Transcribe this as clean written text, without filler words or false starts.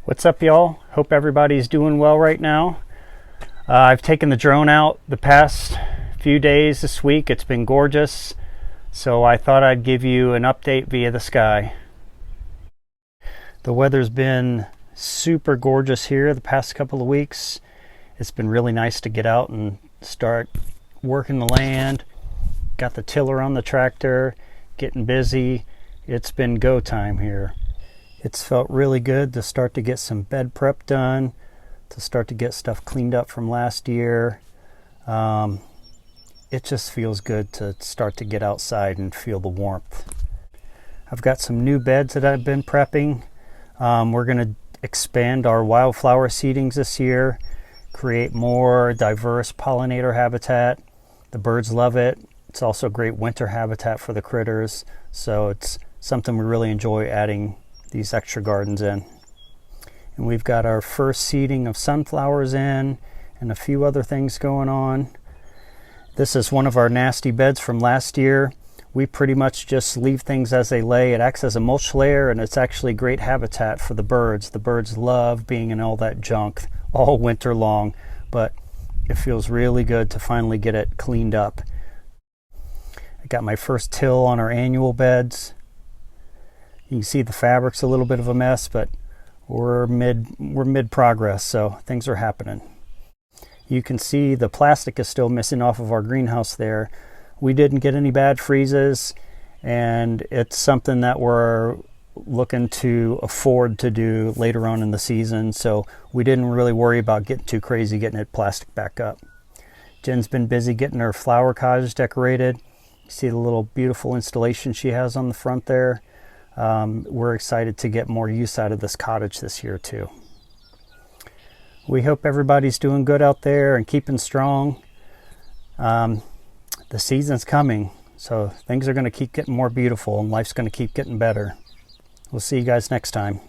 What's up, y'all? Hope everybody's doing well right now. I've taken the drone out the past few days this week. It's been gorgeous, so I thought I'd give you an update via the sky. The weather's been super gorgeous here the past couple of weeks. It's been really nice to get out and start working the land. Got the tiller on the tractor, getting busy. It's been go time here. It's felt really good to start to get some bed prep done, to start to get stuff cleaned up from last year. It just feels good to start to get outside and feel the warmth. I've got some new beds that I've been prepping. We're going to expand our wildflower seedings this year, create more diverse pollinator habitat. The birds love it. It's also great winter habitat for the critters, so it's something we really enjoy adding these extra gardens in. And we've got our first seeding of sunflowers in and a few other things going on. This is one of our nasty beds from last year. We pretty much just leave things as they lay. It acts as a mulch layer, and it's actually great habitat for the birds. The birds love being in all that junk all winter long, but it feels really good to finally get it cleaned up. I got my first till on our annual beds. You can see the fabric's a little bit of a mess, but we're mid progress, so things are happening. You can see the plastic is still missing off of our greenhouse there. We didn't get any bad freezes, and it's something that we're looking to afford to do later on in the season, so we didn't really worry about getting too crazy getting it plastic back up. Jen's been busy getting her flower cottage decorated. You see the little beautiful installation she has on the front there. We're excited to get more use out of this cottage this year too. We hope everybody's doing good out there and keeping strong. The season's coming, so things are going to keep getting more beautiful and life's going to keep getting better. We'll see you guys next time.